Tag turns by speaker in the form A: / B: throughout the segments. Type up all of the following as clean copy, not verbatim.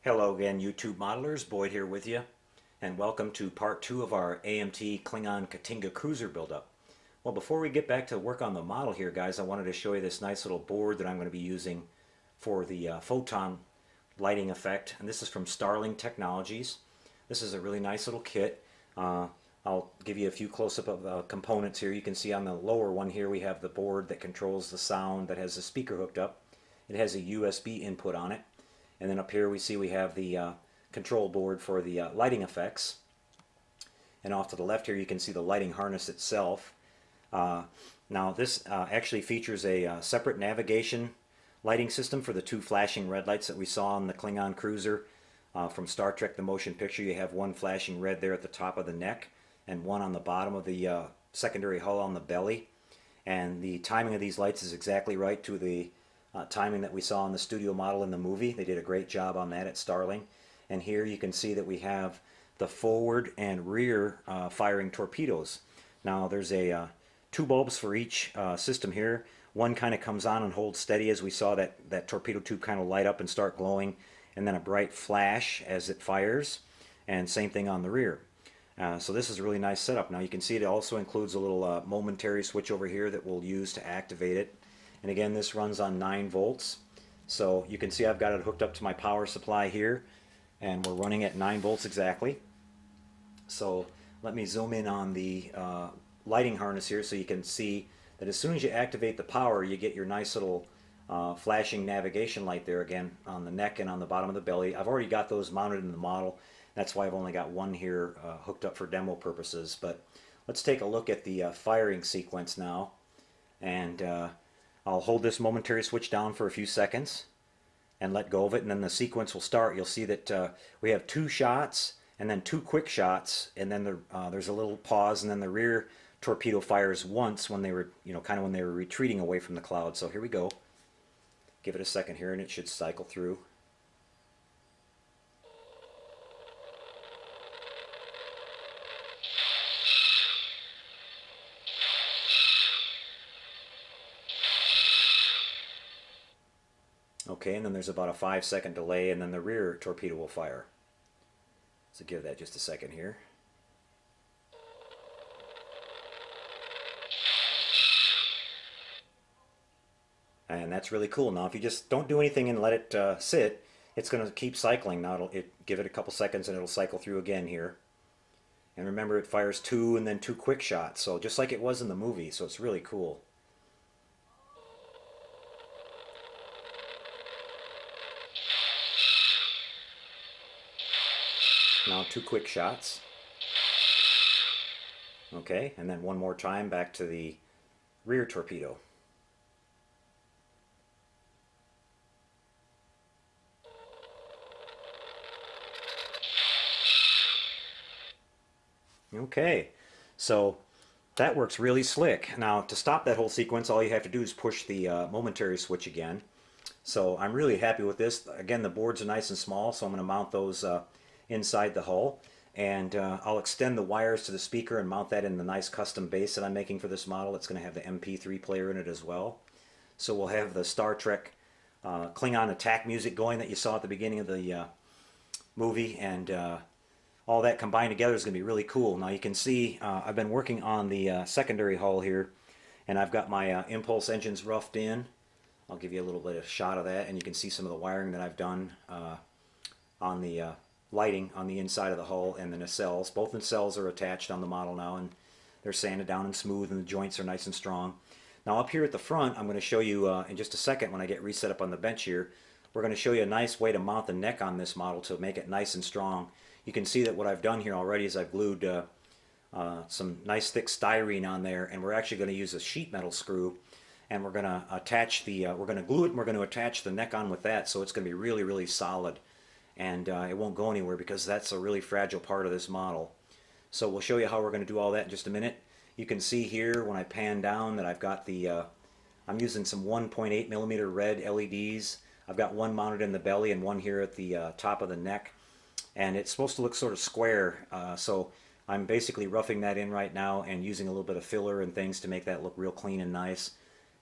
A: Hello again, YouTube modelers. Boyd here with you, and welcome to part 2 of our AMT Klingon K'tinga Cruiser buildup. Well, before we get back to work on the model here, guys, I wanted to show you this nice little board that I'm going to be using for the Photon lighting effect, and this is from Starling Technologies. This is a really nice little kit. I'll give you a few close-up of components here. You can see on the lower one here we have the board that controls the sound that has the speaker hooked up. It has a USB input on it. And then up here we see we have the control board for the lighting effects. And off to the left here you can see the lighting harness itself. Now this actually features a separate navigation lighting system for the two flashing red lights that we saw on the Klingon Cruiser from Star Trek the Motion Picture. You have one flashing red there at the top of the neck and one on the bottom of the secondary hull on the belly. And the timing of these lights is exactly right to the timing that we saw in the studio model in the movie. They did a great job on that at Starling. And here you can see that we have the forward and rear firing torpedoes. Now there's two bulbs for each system here. One kind of comes on and holds steady as we saw that torpedo tube kind of light up and start glowing, and then a bright flash as it fires, and same thing on the rear. So this is a really nice setup. Now you can see it also includes a little momentary switch over here that we'll use to activate it. And again, this runs on 9 volts. So you can see I've got it hooked up to my power supply here, and we're running at 9 volts exactly. So let me zoom in on the lighting harness here so you can see that as soon as you activate the power, you get your nice little flashing navigation light there again on the neck and on the bottom of the belly. I've already got those mounted in the model. That's why I've only got one here hooked up for demo purposes. But let's take a look at the firing sequence now. And I'll hold this momentary switch down for a few seconds and let go of it, and then the sequence will start. You'll see that we have 2 shots and then 2 quick shots, and then there's a little pause, and then the rear torpedo fires once when they were, kind of when they were retreating away from the cloud. So here we go. Give it a second here and it should cycle through. Okay, and then there's about a 5-second delay, and then the rear torpedo will fire. So give that just a second here. And that's really cool. Now if you just don't do anything and let it sit, it's going to keep cycling. Now give it a couple seconds and it'll cycle through again here. And remember, it fires 2 and then 2 quick shots, so just like it was in the movie, so it's really cool. Now 2 quick shots. Okay, and then one more time back to the rear torpedo. Okay, so that works really slick. Now to stop that whole sequence, all you have to do is push the momentary switch again. So I'm really happy with this. Again, the boards are nice and small, so I'm going to mount those inside the hull, and I'll extend the wires to the speaker and mount that in the nice custom base that I'm making for this model. It's going to have the MP3 player in it as well. So we'll have the Star Trek Klingon attack music going that you saw at the beginning of the movie, and all that combined together is going to be really cool. Now you can see I've been working on the secondary hull here, and I've got my impulse engines roughed in. I'll give you a little bit of shot of that, and you can see some of the wiring that I've done on the lighting on the inside of the hull and the nacelles. Both nacelles are attached on the model now, and they're sanded down and smooth, and the joints are nice and strong. Now up here at the front, I'm going to show you in just a second when I get reset up on the bench here, we're going to show you a nice way to mount the neck on this model to make it nice and strong. You can see that what I've done here already is I've glued some nice thick styrene on there, and we're actually going to use a sheet metal screw, and we're going to attach the, we're going to glue it, and we're going to attach the neck on with that, so it's going to be really, really solid. And it won't go anywhere because that's a really fragile part of this model. So we'll show you how we're going to do all that in just a minute. You can see here when I pan down that I've got the, I'm using some 1.8mm red LEDs. I've got one mounted in the belly and one here at the top of the neck. And it's supposed to look sort of square, so I'm basically roughing that in right now and using a little bit of filler and things to make that look real clean and nice.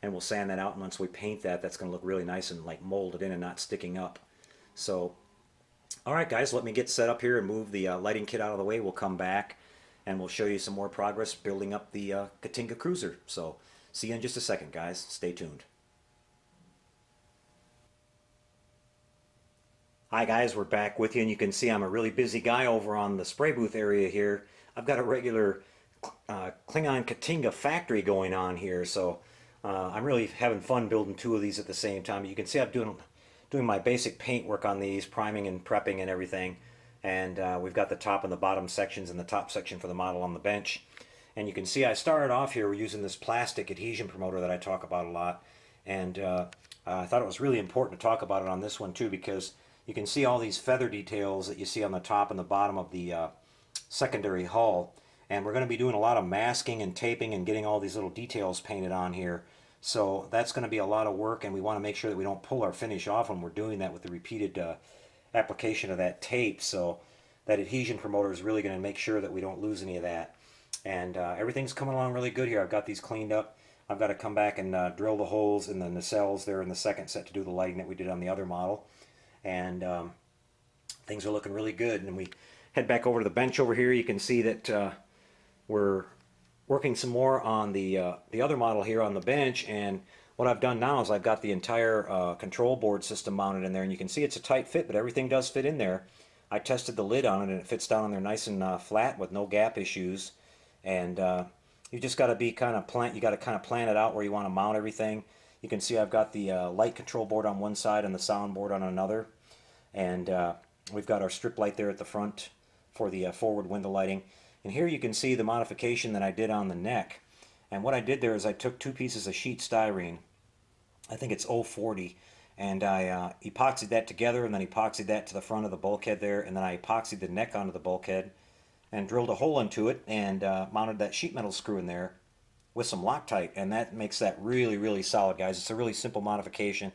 A: And we'll sand that out, and once we paint that, that's going to look really nice and like molded in and not sticking up. So Alright guys, let me get set up here and move the lighting kit out of the way. We'll come back and we'll show you some more progress building up the K'tinga Cruiser. So see you in just a second guys, stay tuned. Hi guys, we're back with you, and you can see I'm a really busy guy over on the spray booth area here. I've got a regular Klingon K'tinga factory going on here, so I'm really having fun building two of these at the same time. You can see I'm doing my basic paint work on these, priming and prepping and everything. And we've got the top and the bottom sections, and the top section for the model on the bench. And you can see I started off here using this plastic adhesion promoter that I talk about a lot. And I thought it was really important to talk about it on this one too, because you can see all these feather details that you see on the top and the bottom of the secondary hull. And we're going to be doing a lot of masking and taping and getting all these little details painted on here. So that's going to be a lot of work, and we want to make sure that we don't pull our finish off when we're doing that with the repeated application of that tape. So that adhesion promoter is really going to make sure that we don't lose any of that. And everything's coming along really good here. I've got these cleaned up. I've got to come back and drill the holes in the nacelles there in the second set to do the lighting that we did on the other model. And things are looking really good. And we head back over to the bench over here. You can see that we're working some more on the other model here on the bench. And what I've done now is I've got the entire control board system mounted in there, and you can see it's a tight fit, but everything does fit in there. I tested the lid on it, and it fits down in there nice and flat with no gap issues. And you just got to be kind of plan it out where you want to mount everything. You can see I've got the light control board on one side and the sound board on another. And we've got our strip light there at the front for the forward window lighting. And here you can see the modification that I did on the neck. And what I did there is I took two pieces of sheet styrene, I think it's 040, and I epoxied that together, and then epoxied that to the front of the bulkhead there, and then I epoxied the neck onto the bulkhead and drilled a hole into it and mounted that sheet metal screw in there with some Loctite, and that makes that really, really solid, guys. It's a really simple modification.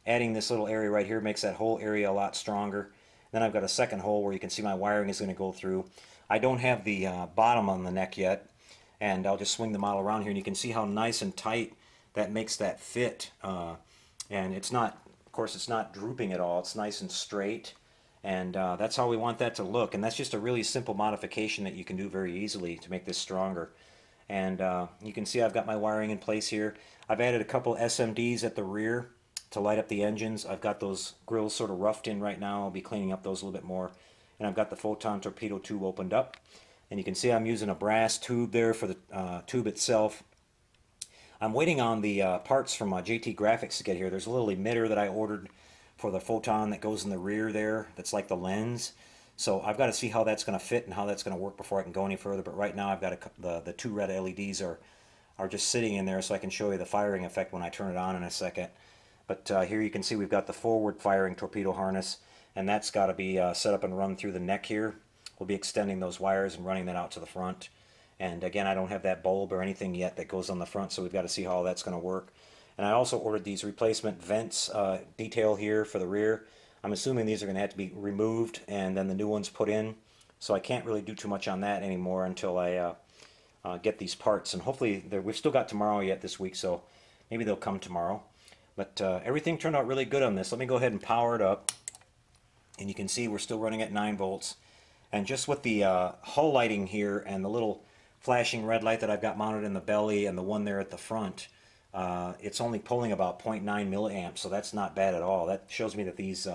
A: Adding this little area right here makes that whole area a lot stronger. Then I've got a second hole where you can see my wiring is going to go through. I don't have the bottom on the neck yet, and I'll just swing the model around here, and you can see how nice and tight that makes that fit. And it's not, of course, it's not drooping at all. It's nice and straight, and that's how we want that to look. And that's just a really simple modification that you can do very easily to make this stronger. And you can see I've got my wiring in place here. I've added a couple SMDs at the rear to light up the engines. I've got those grills sort of roughed in right now. I'll be cleaning up those a little bit more. And I've got the Photon torpedo tube opened up. And you can see I'm using a brass tube there for the tube itself. I'm waiting on the parts from JT Graphics to get here. There's a little emitter that I ordered for the Photon that goes in the rear there. That's like the lens. So I've got to see how that's going to fit and how that's going to work before I can go any further. But right now I've got the two red LEDs are just sitting in there, so I can show you the firing effect when I turn it on in a second. But here you can see we've got the forward firing torpedo harness, and that's got to be set up and run through the neck here. We'll be extending those wires and running that out to the front. And again, I don't have that bulb or anything yet that goes on the front, so we've got to see how that's going to work. And I also ordered these replacement vents detail here for the rear. I'm assuming these are going to have to be removed and then the new ones put in. So I can't really do too much on that anymore until I get these parts. And hopefully, we've still got tomorrow yet this week, so maybe they'll come tomorrow. But everything turned out really good on this. Let me go ahead and power it up. And you can see we're still running at 9 volts. And just with the hull lighting here and the little flashing red light that I've got mounted in the belly and the one there at the front, it's only pulling about 0.9 milliamps, so that's not bad at all. That shows me that these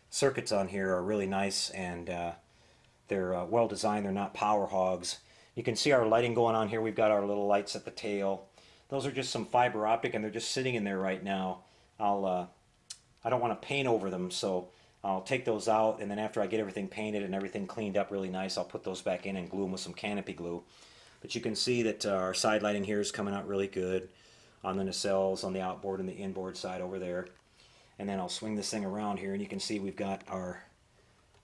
A: circuits on here are really nice, and they're well designed. They're not power hogs. You can see our lighting going on here. We've got our little lights at the tail. Those are just some fiber optic, and they're just sitting in there right now. I don't want to paint over them, so I'll take those out, and then after I get everything painted and everything cleaned up really nice, I'll put those back in and glue them with some canopy glue. But you can see that our side lighting here is coming out really good on the nacelles, on the outboard, and the inboard side over there. And then I'll swing this thing around here, and you can see we've got our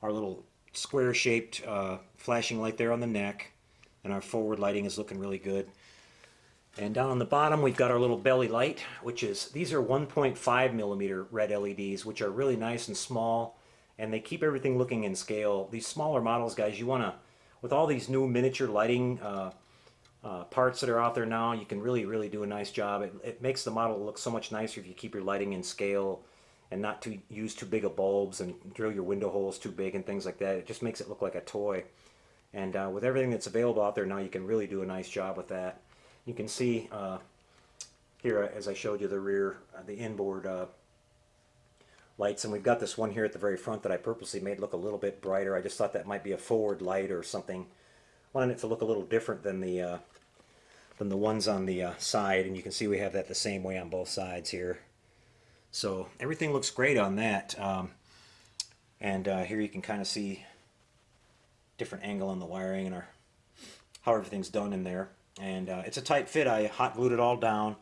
A: little square-shaped flashing light there on the neck, and our forward lighting is looking really good. And down on the bottom, we've got our little belly light, which is, these are 1.5 millimeter red LEDs, which are really nice and small, and they keep everything looking in scale. These smaller models, guys, you want to, with all these new miniature lighting parts that are out there now, you can really do a nice job. It makes the model look so much nicer if you keep your lighting in scale and not to use too big of bulbs and drill your window holes too big and things like that. It just makes it look like a toy. And with everything that's available out there now, you can really do a nice job with that. You can see here, as I showed you, the rear, the inboard lights, and we've got this one here at the very front that I purposely made look a little bit brighter. I just thought that might be a forward light or something. Wanted it to look a little different than the ones on the side, and you can see we have that the same way on both sides here. So everything looks great on that, and here you can kind of see different angle on the wiring and how everything's done in there. And it's a tight fit. I hot glued it all down.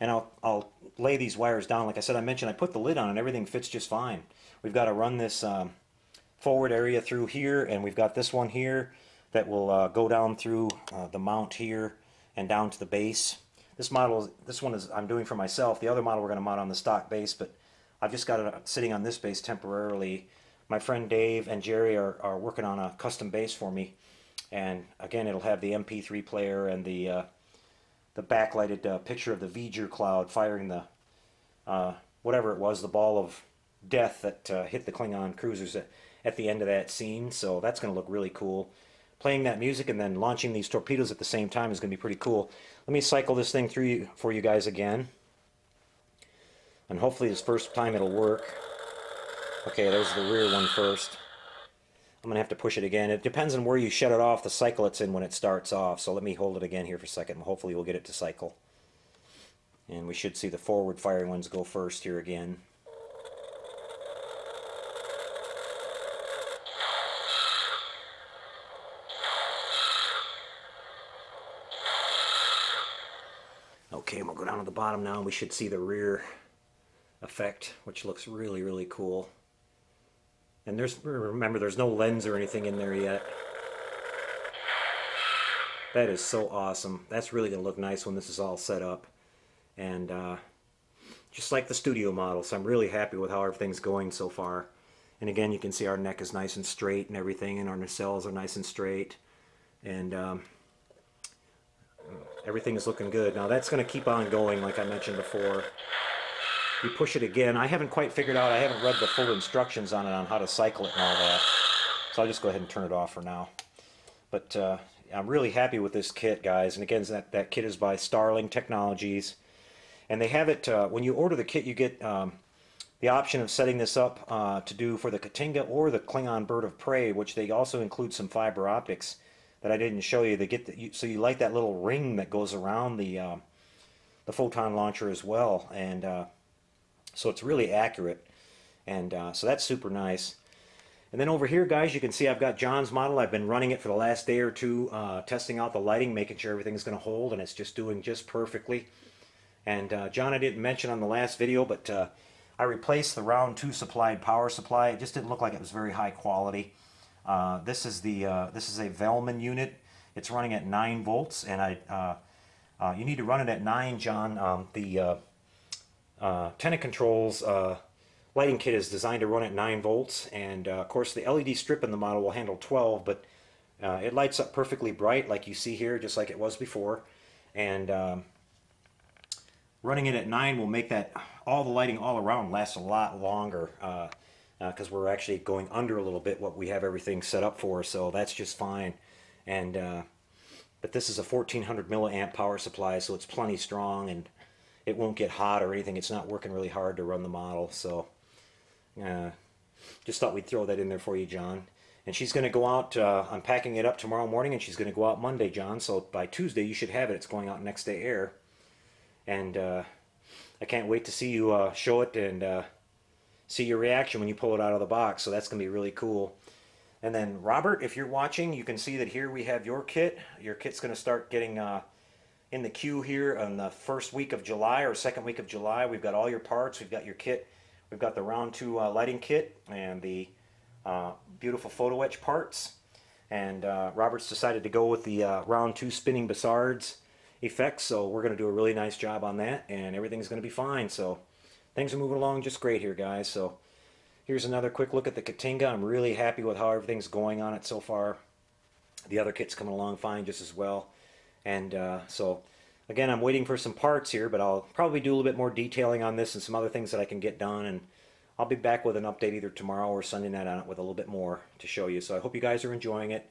A: And I'll lay these wires down. Like I said, I mentioned I put the lid on and everything fits just fine. We've got to run this forward area through here, and we've got this one here that will go down through the mount here and down to the base. This one is I'm doing for myself. The other model we're going to mount on the stock base, but I've just got it sitting on this base temporarily. My friend Dave and Jerry are working on a custom base for me, and again, it'll have the MP3 player and the backlighted picture of the V'ger cloud firing the whatever it was, the ball of death that hit the Klingon cruisers at the end of that scene. So that's going to look really cool. Playing that music and then launching these torpedoes at the same time is going to be pretty cool. Let me cycle this thing through for you guys again, and hopefully this first time it'll work. Okay, there's the rear one first. I'm going to have to push it again. It depends on where you shut it off, the cycle it's in when it starts off. So let me hold it again here for a second, and hopefully we'll get it to cycle. And we should see the forward firing ones go first here again. Okay, and we'll go down to the bottom now, and we should see the rear effect, which looks really, really cool. And remember, there's no lens or anything in there yet. That is so awesome. That's really going to look nice when this is all set up. And just like the studio model, so I'm really happy with how everything's going so far. And again, you can see our neck is nice and straight and everything, and our nacelles are nice and straight. And everything is looking good. Now that's going to keep on going, like I mentioned before. You push it again. I haven't quite figured out, I haven't read the full instructions on it on how to cycle it and all that. So I'll just go ahead and turn it off for now. But I'm really happy with this kit, guys. And again, that kit is by Starling Technologies. And they have it, when you order the kit, you get the option of setting this up to do for the K'tinga or the Klingon Bird of Prey, which they also include some fiber optics that I didn't show you. They get so you light that little ring that goes around the Photon launcher as well. And so it's really accurate, and so that's super nice. And then over here, guys, you can see I've got John's model. I've been running it for the last day or two, testing out the lighting, making sure everything's going to hold, and it's just doing just perfectly. And John, I didn't mention on the last video, but I replaced the round 2 supplied power supply. It just didn't look like it was very high quality. This is a Velman unit. It's running at 9 volts, and you need to run it at 9, John. Tenet Control's lighting kit is designed to run at 9 volts, and of course the LED strip in the model will handle 12, but it lights up perfectly bright like you see here, just like it was before. And running it at 9 will make that all the lighting all around last a lot longer, because we're actually going under a little bit what we have everything set up for, so that's just fine. And but this is a 1400 milliamp power supply, so it's plenty strong, and it won't get hot or anything. It's not working really hard to run the model, so just thought we'd throw that in there for you, John. And she's going to go out, I'm packing it up tomorrow morning, and she's going to go out Monday, John, so by Tuesday you should have it. It's going out next day air. And I can't wait to see you show it and see your reaction when you pull it out of the box, so that's going to be really cool. And then Robert, if you're watching, you can see that here we have your kit. Your kit's going to start getting in the queue here on the first week of July or second week of July. We've got all your parts. We've got your kit. We've got the round 2 lighting kit and the beautiful photo etch parts. And Robert's decided to go with the round 2 spinning Bassards effects, so we're going to do a really nice job on that, and everything's going to be fine. So things are moving along just great here, guys. So here's another quick look at the K'tinga. I'm really happy with how everything's going on it so far. The other kit's coming along fine just as well. And so again, I'm waiting for some parts here, but I'll probably do a little bit more detailing on this and some other things that I can get done. And I'll be back with an update either tomorrow or Sunday night on it with a little bit more to show you. So I hope you guys are enjoying it.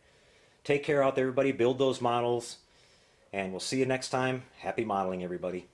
A: Take care out there, everybody. Build those models, and we'll see you next time. Happy modeling, everybody.